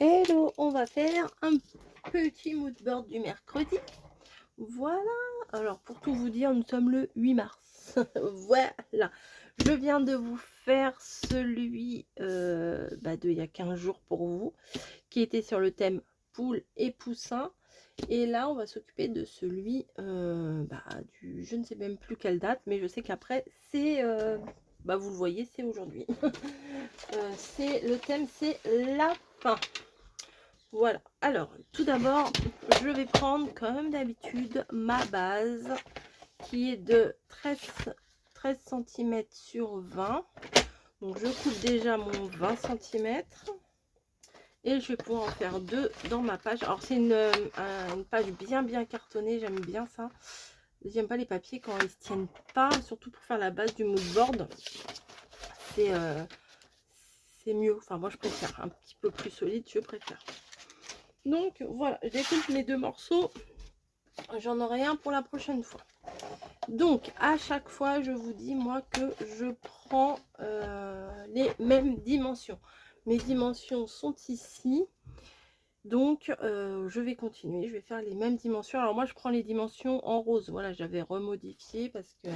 Hello, on va faire un petit mood board du mercredi. Voilà, alors pour tout vous dire, nous sommes le 8 mars. Voilà, je viens de vous faire celui de il y a 15 jours pour vous, qui était sur le thème poule et poussin. Et là, on va s'occuper de celui du, je ne sais même plus quelle date, mais je sais qu'après, c'est, vous le voyez, c'est aujourd'hui. C'est le thème, c'est la fin. Voilà, alors tout d'abord je vais prendre comme d'habitude ma base qui est de 13 cm sur 20. Donc je coupe déjà mon 20 cm et je vais pouvoir en faire deux dans ma page. Alors c'est une page bien cartonnée, j'aime bien ça. J'aime pas les papiers quand ils se tiennent pas, surtout pour faire la base du mood board. C'est mieux, enfin moi je préfère un petit peu plus solide, je préfère. Donc voilà, je découpe mes deux morceaux. J'en aurai un pour la prochaine fois. Donc à chaque fois, je vous dis moi que je prends les mêmes dimensions. Mes dimensions sont ici. Donc je vais continuer, je vais faire les mêmes dimensions. Alors moi je prends les dimensions en rose. Voilà, j'avais remodifié parce que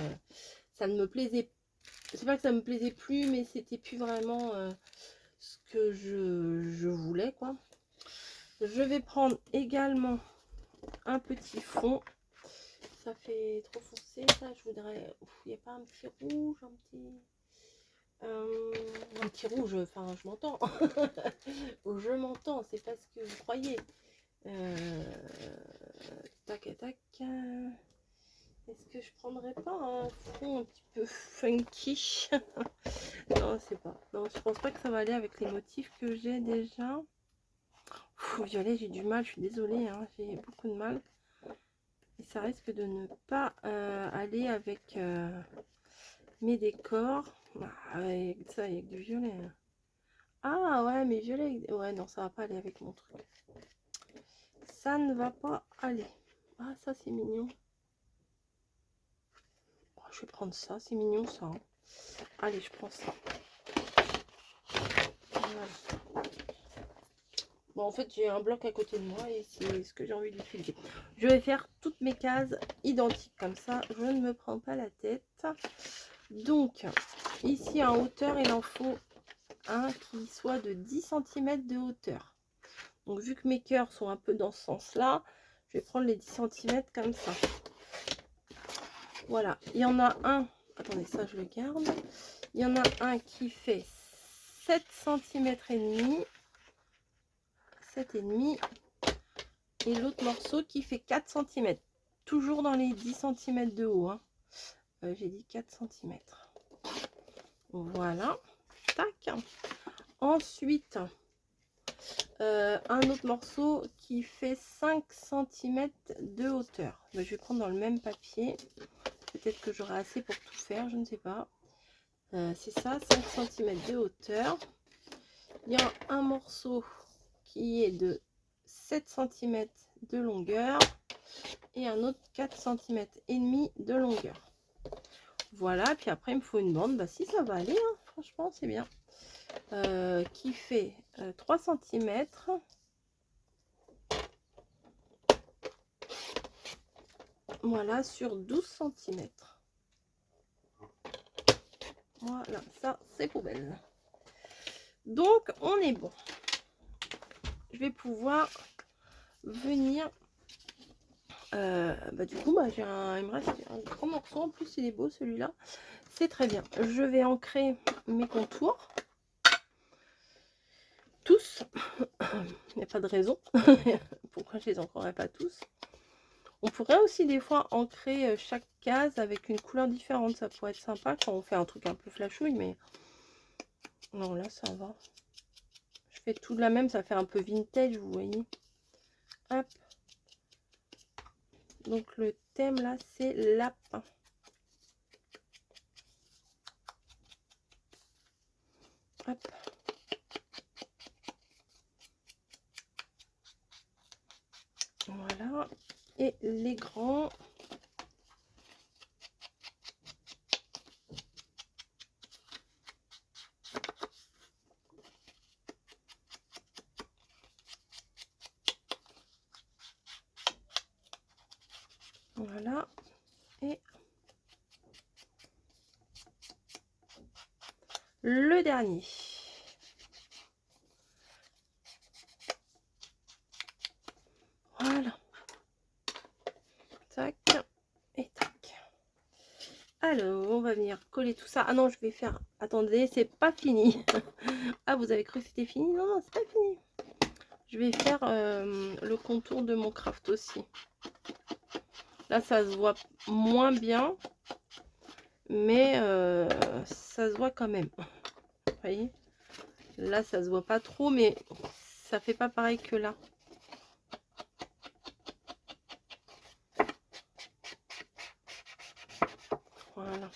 ça ne me plaisait. C'est pas que ça me plaisait plus, mais c'était plus vraiment ce que je voulais, quoi. Je vais prendre également un petit fond. Ça fait trop foncé, ça. Je voudrais. Il n'y a pas un petit rouge, un petit rouge. Enfin, je m'entends. Je m'entends. C'est pas ce que vous croyez. Tac, tac. Est-ce que je prendrais pas un fond un petit peu funky? Non, c'est pas. Non, je pense pas que ça va aller avec les motifs que j'ai déjà. Violet, j'ai du mal. Je suis désolée. Hein, j'ai beaucoup de mal. Et ça risque de ne pas aller avec mes décors. Avec ça, avec du violet. Ah ouais, mais violet. Ouais, non, ça va pas aller avec mon truc. Ça ne va pas aller. Ah, ça, c'est mignon. Oh, je vais prendre ça. C'est mignon, ça. Hein. Allez, je prends ça. Voilà. Bon, en fait, j'ai un bloc à côté de moi et c'est ce que j'ai envie d'utiliser. Je vais faire toutes mes cases identiques. Comme ça, je ne me prends pas la tête. Donc, ici en hauteur, il en faut un qui soit de 10 cm de hauteur. Donc, vu que mes cœurs sont un peu dans ce sens-là, je vais prendre les 10 cm comme ça. Voilà, il y en a un, attendez, ça je le garde. Il y en a un qui fait 7 cm et demi, 7,5, et l'autre morceau qui fait 4 cm. Toujours dans les 10 cm de haut. Hein. J'ai dit 4 cm. Voilà. Tac. Ensuite, un autre morceau qui fait 5 cm de hauteur. Je vais prendre dans le même papier. Peut-être que j'aurai assez pour tout faire, je ne sais pas. C'est ça, 5 cm de hauteur. Il y a un morceau qui est de 7 cm de longueur et un autre 4 cm et demi de longueur. Voilà, puis après il me faut une bande. Bah si, ça va aller, hein, franchement, c'est bien. Qui fait 3 cm. Voilà, sur 12 cm. Voilà, ça c'est poubelle. Donc on est bon. Je vais pouvoir venir. Du coup, il me reste un grand morceau. En plus, il est beau celui-là. C'est très bien. Je vais ancrer mes contours. Tous. Il n'y a pas de raison. Pourquoi je les ancrerais pas tous? On pourrait aussi des fois ancrer chaque case avec une couleur différente. Ça pourrait être sympa quand on fait un truc un peu flashouille, mais non, là ça va. Je fais tout de la même, ça fait un peu vintage, vous voyez. Hop. Donc le thème là, c'est lapin. Hop. Voilà. Et les grands. Voilà. Et le dernier. Voilà. Tac. Et tac. Alors, on va venir coller tout ça. Ah non, je vais faire... Attendez, c'est pas fini. Ah, vous avez cru que c'était fini? Non, non, c'est pas fini. Je vais faire le contour de mon craft aussi. Là, ça se voit moins bien. Mais ça se voit quand même. Vous voyez? Là, ça se voit pas trop, mais ça fait pas pareil que là. Voilà.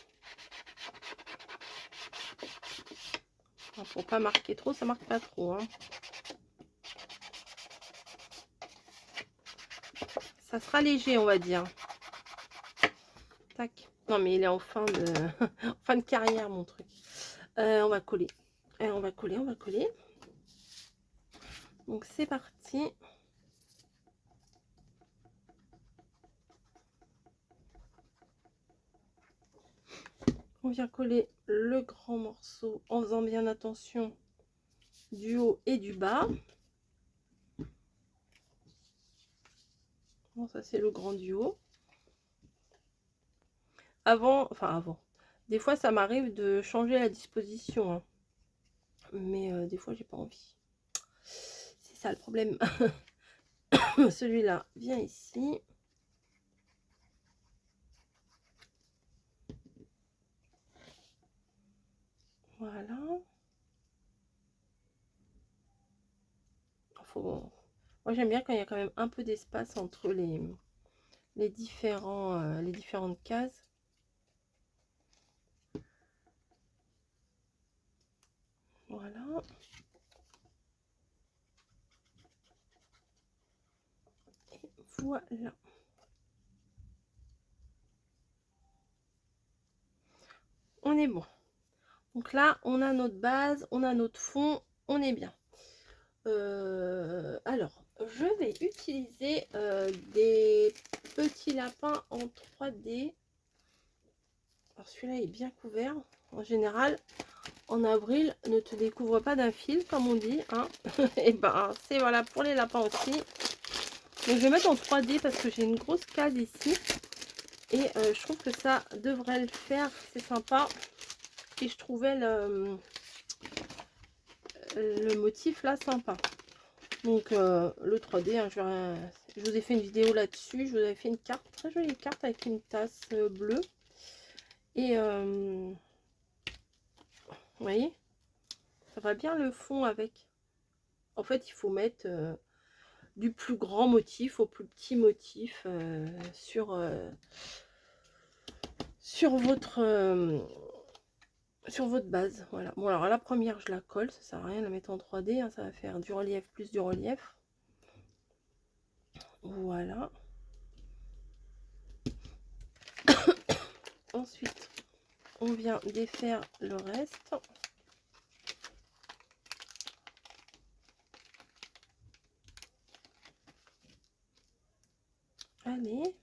Pour pas marquer trop, ça marque pas trop. Hein. Ça sera léger, on va dire. Tac. Non, mais il est en fin de, en fin de carrière, mon truc. On va coller. On va coller, on va coller. Donc, c'est parti. On vient coller le grand morceau en faisant bien attention du haut et du bas. Bon, ça, c'est le grand du haut. Avant, des fois, ça m'arrive de changer la disposition. Hein. Mais des fois, j'ai pas envie. C'est ça le problème. Celui-là vient ici. Voilà. Moi, j'aime bien quand il y a quand même un peu d'espace entre les différentes cases. Voilà. Et voilà. On est bon. Donc là, on a notre base, on a notre fond, on est bien. Alors, je vais utiliser des petits lapins en 3D. Alors celui-là est bien couvert. En général, en avril, ne te découvre pas d'un fil, comme on dit. Hein. Et ben, c'est voilà pour les lapins aussi. Donc, je vais mettre en 3D parce que j'ai une grosse case ici. Et je trouve que ça devrait le faire. C'est sympa. Et je trouvais le motif là sympa. Donc le 3D, hein, je vous ai fait une vidéo là-dessus. Je vous avais fait une carte, très jolie carte avec une tasse bleue. Et vous voyez, ça va bien le fond avec. En fait, il faut mettre du plus grand motif au plus petit motif sur votre base. Voilà. Bon, alors la première, je la colle, ça sert à rien de la mettre en 3D, hein, ça va faire du relief plus du relief. Voilà. Ensuite, on vient défaire le reste. Allez.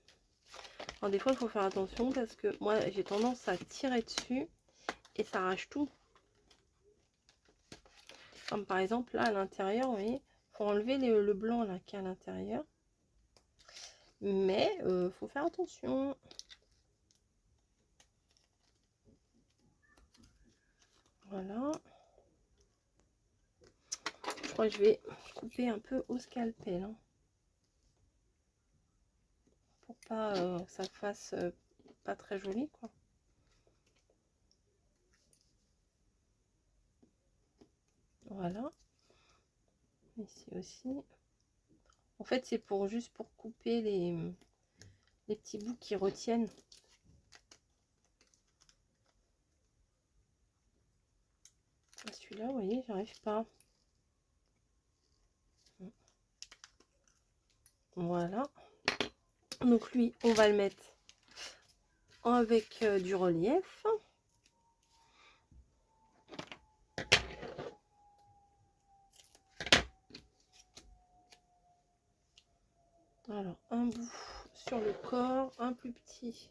Alors, des fois, il faut faire attention parce que moi, j'ai tendance à tirer dessus et ça arrache tout. Comme par exemple, là, à l'intérieur, vous voyez, il faut enlever le blanc là qui est à l'intérieur. Mais faut faire attention. Voilà. Je crois que je vais couper un peu au scalpel. Hein, pour pas que ça fasse pas très joli, quoi. Voilà. Ici aussi. En fait, c'est pour juste pour couper les petits bouts qui retiennent. Celui-là, vous voyez, j'arrive pas. Voilà. Donc lui, on va le mettre avec du relief. Alors, un bout sur le corps, un plus petit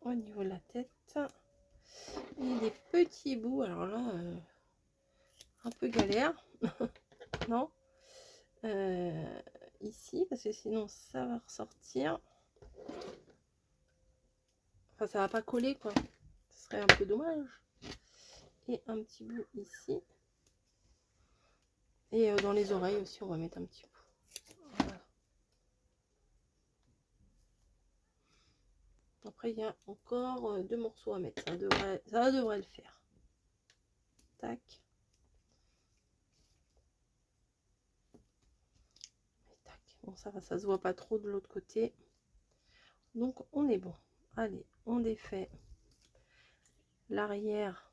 au niveau de la tête. Et des petits bouts, alors là, un peu galère, non, ici, parce que sinon ça va ressortir. Enfin, ça va pas coller, quoi. Ce serait un peu dommage. Et un petit bout ici. Et dans les oreilles aussi, on va mettre un petit bout. Voilà. Après, il y a encore 2 morceaux à mettre. Ça devrait le faire. Tac. Et tac. Bon, ça va, ça se voit pas trop de l'autre côté. Donc, on est bon. Allez, on défait l'arrière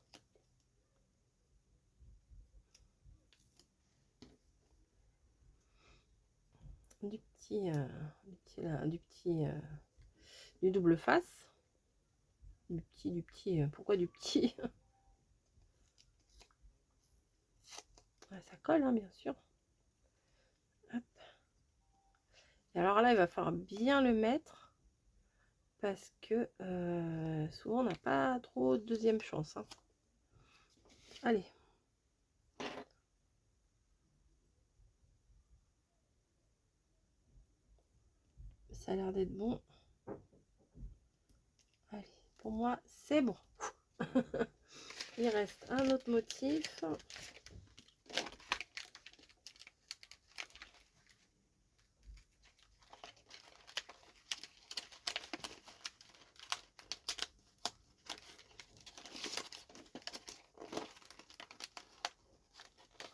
du double face. Du petit, pourquoi du petit? Ouais, ça colle, hein, bien sûr. Hop. Et alors là, il va falloir bien le mettre parce que souvent on n'a pas trop de deuxième chance, hein. Allez. Ça a l'air d'être bon. Allez, pour moi, c'est bon. Il reste un autre motif.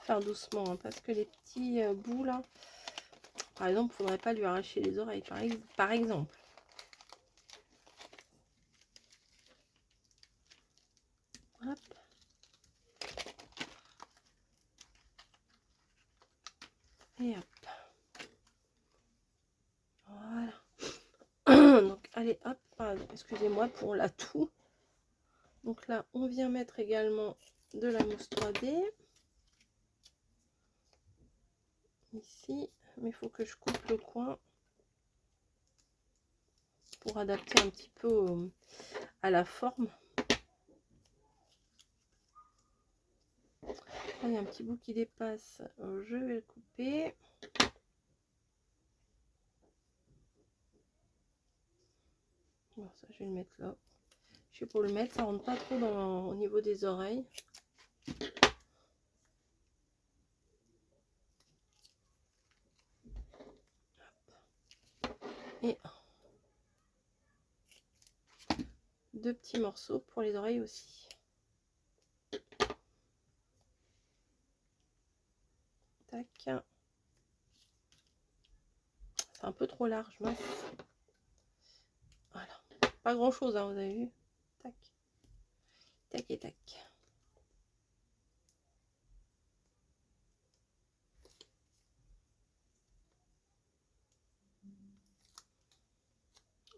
Faire doucement, hein, parce que les petits bouts là, par exemple, faudrait pas lui arracher les oreilles, par exemple. Hop. Et hop. Voilà. Donc, allez, hop. Excusez-moi pour la toux. Donc là, on vient mettre également de la mousse 3D. Ici. Mais il faut que je coupe le coin pour adapter un petit peu à la forme. Là, il y a un petit bout qui dépasse. Je vais le couper. Bon, ça, je vais le mettre là. Je sais pour le mettre, ça rentre pas trop au niveau des oreilles. Et 2 petits morceaux pour les oreilles aussi. Tac. C'est un peu trop large, mince. Voilà. Pas grand chose, hein, vous avez vu. Tac. Tac et tac.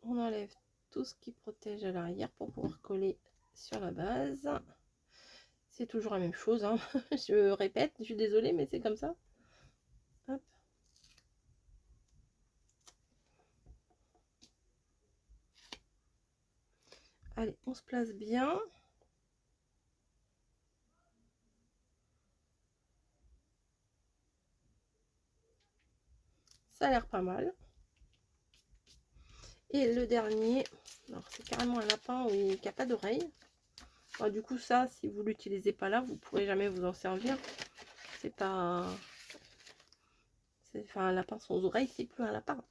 On enlève tout ce qui protège à l'arrière pour pouvoir coller sur la base. C'est toujours la même chose, hein. Je répète, je suis désolée, mais c'est comme ça. Hop. Allez, on se place bien. Ça a l'air pas mal. Et le dernier, alors c'est carrément un lapin qui n'a pas d'oreille. Du coup, ça, si vous l'utilisez pas là, vous pourrez jamais vous en servir. C'est pas... Enfin, un lapin sans oreille, c'est plus un lapin.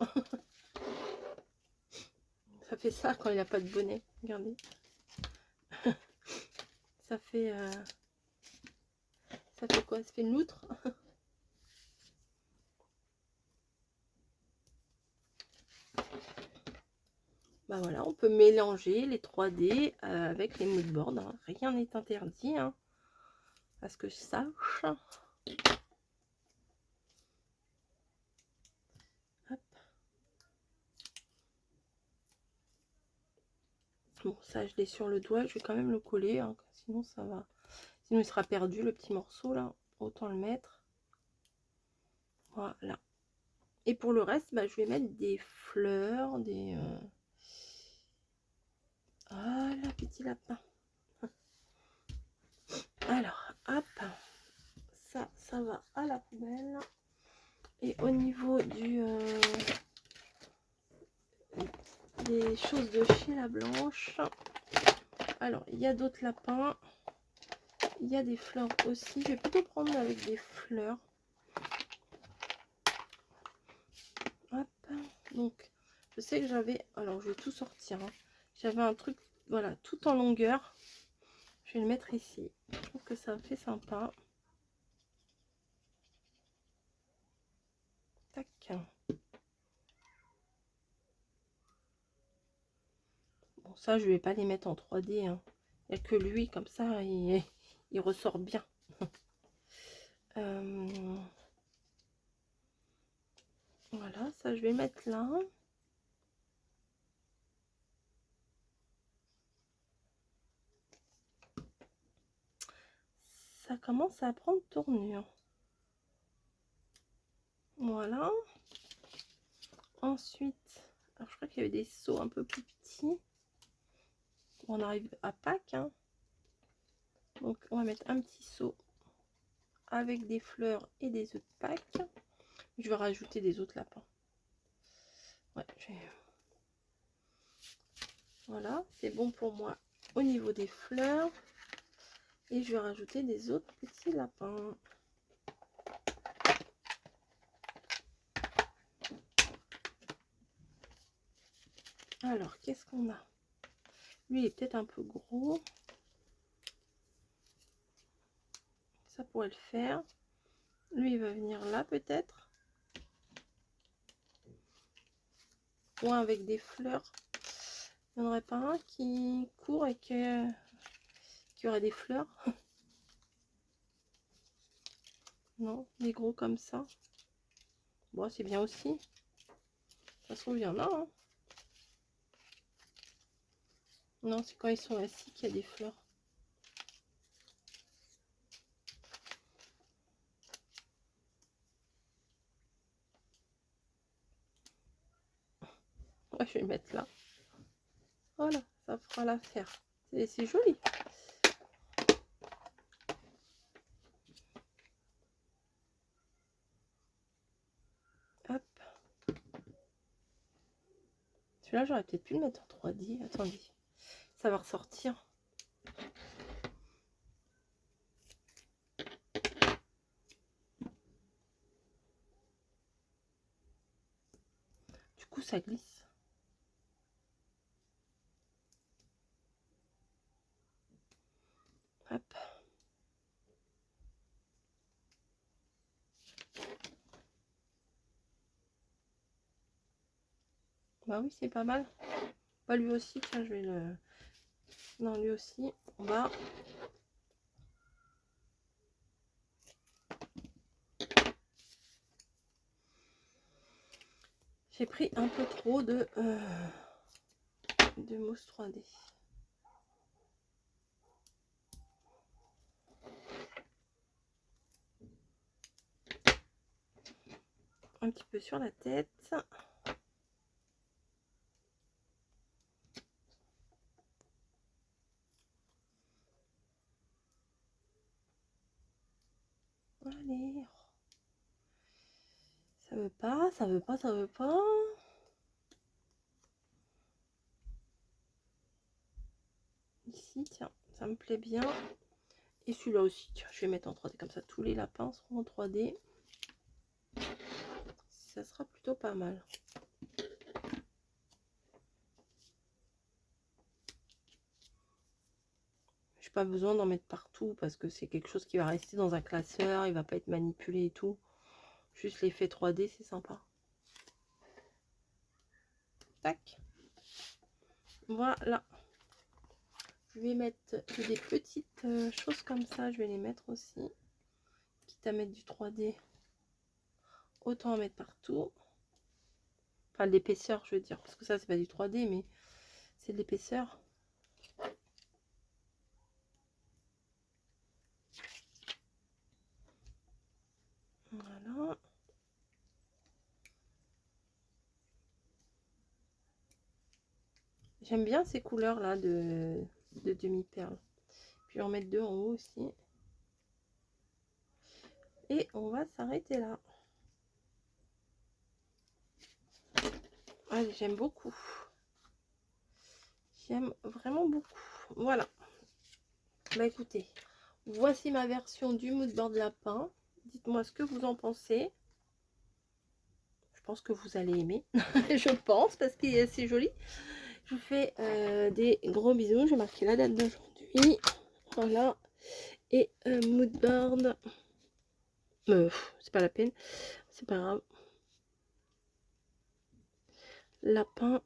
Ça fait ça quand il n'a pas de bonnet. Regardez. Ça fait... Ça fait quoi? Ça fait une loutre. Bah voilà, on peut mélanger les 3D avec les moodboards, hein. Rien n'est interdit, hein, parce que je sache. Hop. Bon, ça je l'ai sur le doigt, je vais quand même le coller, hein, sinon ça va. Sinon il sera perdu le petit morceau là, autant le mettre. Voilà. Et pour le reste, bah, je vais mettre des fleurs, des... Voilà, petit lapin. Alors, hop, ça va à la poubelle. Et au niveau des choses de chez la Blanche, alors, il y a d'autres lapins. Il y a des fleurs aussi. Je vais plutôt prendre avec des fleurs. Hop, donc, je sais que j'avais... Alors, je vais tout sortir. Hein. J'avais un truc, voilà, tout en longueur. Je vais le mettre ici. Je trouve que ça fait sympa. Tac. Bon, ça, je vais pas les mettre en 3D. Hein. Il n'y a que lui, comme ça, il ressort bien. Voilà, ça, je vais mettre là. Ça commence à prendre tournure. Voilà. Ensuite, alors je crois qu'il y avait des seaux un peu plus petits. On arrive à Pâques. Hein. Donc, on va mettre un petit seau avec des fleurs et des œufs de Pâques. Je vais rajouter des autres lapins. Ouais, voilà, c'est bon pour moi au niveau des fleurs. Et je vais rajouter des autres petits lapins. Alors, qu'est-ce qu'on a? Lui, il est peut-être un peu gros. Ça pourrait le faire. Lui, il va venir là, peut-être. Ou avec des fleurs. Il n'y en aurait pas un qui court et qui aurait des fleurs? Non, des gros comme ça. Bon, c'est bien aussi. De toute façon, il y en a. Hein. Non, c'est quand ils sont assis qu'il y a des fleurs. Ouais, je vais le mettre là. Voilà, ça fera l'affaire. C'est joli. Hop. Celui-là, j'aurais peut-être pu le mettre en 3D. Attendez, ça va ressortir. Du coup, ça glisse. Hop. Bah oui, c'est pas mal. Bah lui aussi, tiens, je vais le... Non, lui aussi, on va... J'ai pris un peu trop de mousse 3D. Un petit peu sur la tête. Allez. Ça veut pas, ça veut pas, ça veut pas. Ici, tiens, ça me plaît bien. Et celui-là aussi, tiens, je vais mettre en 3D comme ça. Tous les lapins seront en 3D. Ça sera plutôt pas mal. J'ai pas besoin d'en mettre partout parce que c'est quelque chose qui va rester dans un classeur. Il va pas être manipulé et tout. Juste l'effet 3D, c'est sympa. Tac. Voilà. Je vais mettre des petites choses comme ça. Je vais les mettre aussi. Quitte à mettre du 3D. Autant en mettre partout. Enfin, l'épaisseur, je veux dire. Parce que ça, c'est pas du 3D, mais c'est de l'épaisseur. Voilà. J'aime bien ces couleurs là de demi-perle. Puis en mettre deux en haut aussi. Et on va s'arrêter là. Allez, j'aime beaucoup. J'aime vraiment beaucoup. Voilà. Bah écoutez, voici ma version du mood board lapin. Dites-moi ce que vous en pensez. Je pense que vous allez aimer. Je pense, parce qu'il est assez joli. Je vous fais des gros bisous. J'ai marqué la date d'aujourd'hui. Voilà. Et mood board. C'est pas la peine. C'est pas grave. Lapin.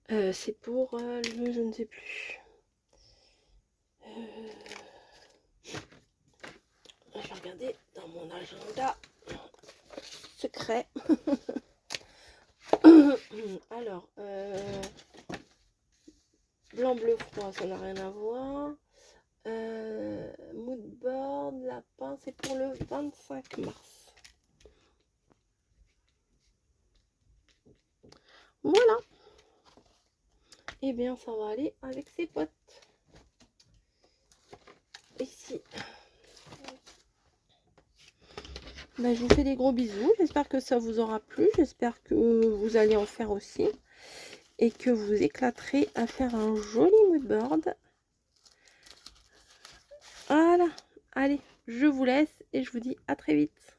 C'est pour le je ne sais plus. Je vais regarder dans mon agenda secret. Alors, blanc, bleu, froid, ça n'a rien à voir. Mood board, lapin, c'est pour le 25 mars. Voilà. Et bien, ça va aller avec ses potes. Ici. Ben, je vous fais des gros bisous. J'espère que ça vous aura plu. J'espère que vous allez en faire aussi. Et que vous éclaterez à faire un joli mood board. Voilà. Allez, je vous laisse et je vous dis à très vite.